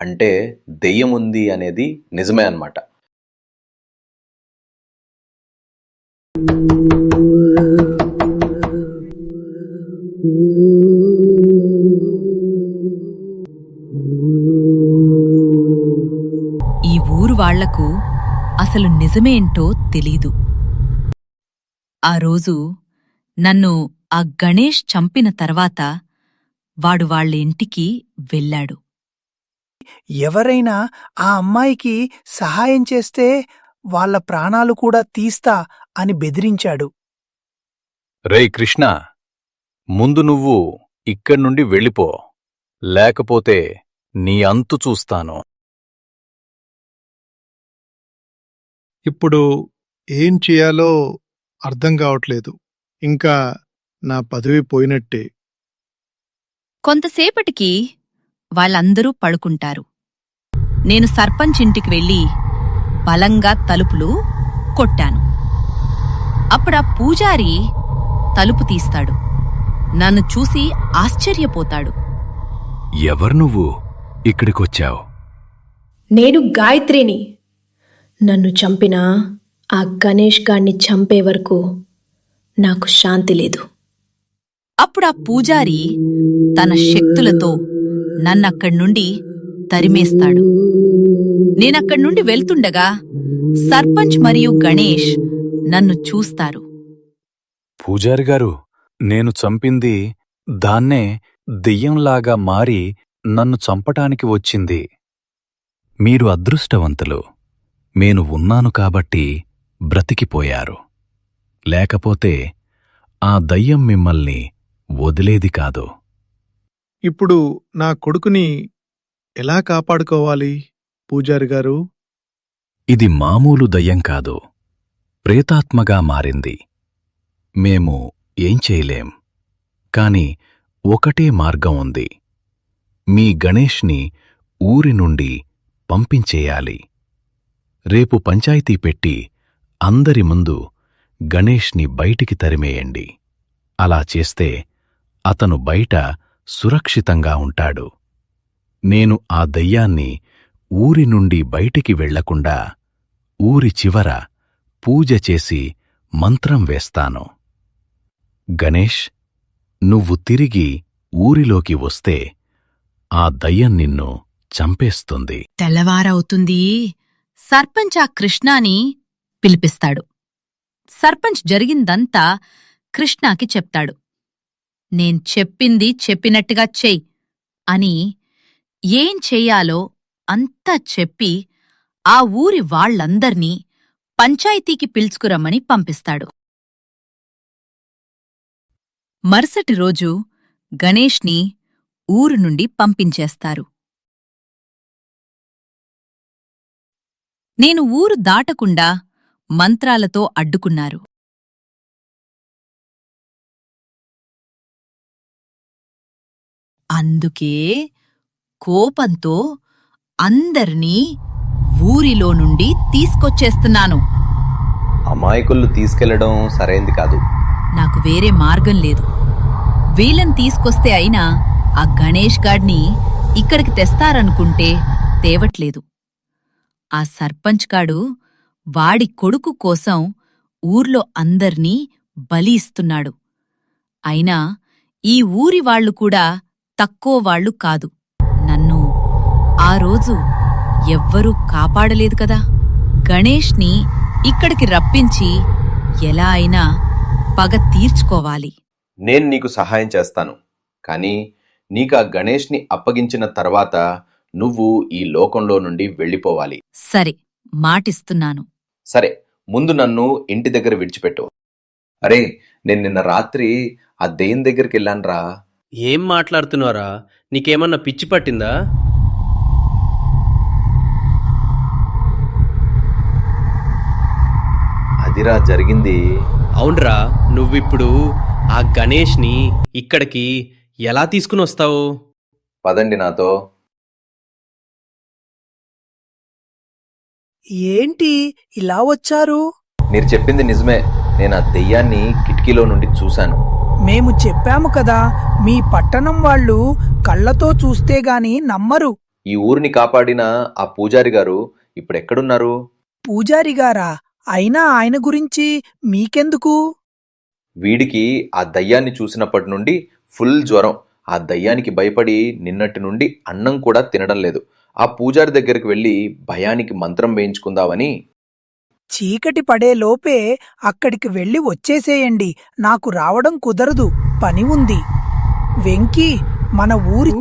అంటే దెయ్యం ఉంది అనేది నిజమే అన్నమాట. ఈ ఊరు వాళ్లకు అసలు నిజమేంటో తెలీదు. ఆ రోజు నన్ను ఆ గణేష్ చంపిన తర్వాత వాడు వాళ్ళ ఇంటికి వెళ్ళాడు. ఎవరైనా ఆ అమ్మాయికి సహాయం చేస్తే వాళ్ళ ప్రాణాలు కూడా తీస్తా అని బెదిరించాడు. రేయ్ కృష్ణ, ముందు నువ్వు ఇక్కడ్నుండి వెళ్ళిపో, లేకపోతే నీ అంతు చూస్తాను. ఇప్పుడు ఏం చేయాలో అర్థం కావట్లేదు. ఇంకా నా పదవి పోయినట్టే. కొంతసేపటికి వాళ్ళందరూ పడుకుంటారు. నేను సర్పంచ్ ఇంటికి వెళ్ళి బలంగా తలుపులు కొట్టాను. అప్పుడా పూజారి తలుపు తీస్తాడు. నన్ను చూసి ఆశ్చర్యపోతాడు. ఎవరు నువ్వు ఇక్కడికొచ్చావు? నేను గాయత్రిని. నన్ను చంపిన ఆ గణేష్ గాణ్ణి చంపే వరకు నాకు శాంతి లేదు. అప్పుడా పూజారి తన శక్తులతో నన్నక్కడ్నుండి తరిమేస్తాడు. నేనక్కడ్నుండి వెళ్తుండగా సర్పంచ్ మరియు గణేష్ నన్ను చూస్తారు. పూజారిగారు, నేను చంపింది దాన్నే దెయ్యంలాగా మారి నన్ను చంపటానికి వచ్చింది. మీరు అదృష్టవంతులు. నేను ఉన్నాను కాబట్టి బ్రతికిపోయారు. లేకపోతే ఆ దయ్యం మిమ్మల్ని వదిలేది కాదు. ఇప్పుడు నా కొడుకుని ఎలా కాపాడుకోవాలి పూజారిగారు? ఇది మామూలు దయ్యం కాదు, ప్రేతాత్మగా మారింది. మేము ఏం చేయలేం. కాని ఒకటే మార్గం ఉంది. మీ గణేష్ని ఊరి నుండి పంపించేయాలి. రేపు పంచాయతీ పెట్టి అందరి ముందు గణేష్ని బయటికి తరిమేయండి. అలా చేస్తే అతను బయట సురక్షితంగా ఉంటాడు. నేను ఆ దయ్యాన్ని ఊరి నుండి బయటికి వెళ్లకుండా ఊరి చివర పూజ చేసి మంత్రం వేస్తాను. గణేష్, నువ్వు తిరిగి ఊరిలోకి వస్తే ఆ దయ్యం నిన్ను చంపేస్తుంది. తెల్లవారవుతుంది. సర్పంచ్ ఆ కృష్ణాని పిలిపిస్తాడు. సర్పంచ్ జరిగిందంతా కృష్ణాకి చెప్తాడు. నేను చెప్పింది చెప్పినట్టుగా చెయ్ అని ఏం చెయ్యాలో అంతా చెప్పి ఆ ఊరి వాళ్లందర్నీ పంచాయతీకి పిలుచుకురమ్మని పంపిస్తాడు. మరుసటి రోజు గణేష్ని ఊరు నుండి పంపించేస్తారు. నేను ఊరు దాటకుండా మంత్రాలతో అడ్డుకున్నారు. అందుకే కోపంతో అందర్నీ ఊరిలో నుండి తీసుకొచ్చేస్తున్నాను. అమాయకులు తీసుకెళ్లడం సరైంది కాదు. నాకు వేరే మార్గం లేదు. వీళ్ళని తీసుకొస్తే అయినా ఆ గణేష్ గాడ్ని ఇక్కడికి తెస్తారనుకుంటే తేవట్లేదు. ఆ సర్పంచ్ గాడు వాడి కొడుకు కోసం ఊర్లో అందర్నీ బలి ఇస్తున్నాడు. అయినా ఈ ఊరి వాళ్లు కూడా తక్కువ వాళ్లు కాదు. నన్ను ఆ రోజు ఎవ్వరూ కాపాడలేదు కదా. గణేష్ని ఇక్కడికి రప్పించి ఎలా అయినా పగ తీర్చుకోవాలి. నేను నీకు సహాయం చేస్తాను. కానీ నీకా గణేష్ని అప్పగించిన తర్వాత నువ్వు ఈ లోకంలో నుండి వెళ్ళిపోవాలి. సరే, మాటిస్తున్నాను. సరే, ముందు నన్ను ఇంటి దగ్గర విడిచిపెట్టు. అరే, నేను నిన్న రాత్రి ఆ దెయ్యం దగ్గరికి వెళ్ళాన్రా. ఏం మాట్లాడుతున్నారా? నీకేమన్నా పిచ్చి పట్టిందా? అదిరా జరిగింది. అవునరా, నువ్విప్పుడు ఆ గణేష్ని ఇక్కడికి ఎలా తీసుకుని వస్తావు? పదండి నాతో. ఏంటి ఇలా వచ్చారు? మీరు చెప్పింది నిజమే. నేను ఆ దెయ్యాన్ని కిటికీలో నుండి చూశాను. మేము చెప్పాము కదా, మీ పట్టణం వాళ్ళు కళ్ళతో చూస్తే గాని నమ్మరు. ఈ ఊరిని కాపాడిన ఆ పూజారి గారు ఇప్పుడెక్కడున్నారు? పూజారిగారా? అయినా ఆయన గురించి మీకెందుకు? వీడికి ఆ దయ్యాన్ని చూసినప్పటి నుండి ఫుల్ జ్వరం. ఆ దయ్యానికి భయపడి నిన్నటి నుండి అన్నం కూడా తినడం లేదు. ఆ పూజారి దగ్గరికి వెళ్ళి భయానికి మంత్రం వేయించుకుందామని. చీకటి పడే లోపే అక్కడికి వెళ్ళి వచ్చేసేయండి. నాకు రావడం కుదరదు, పని ఉంది. వెంకీ, మన ఊరి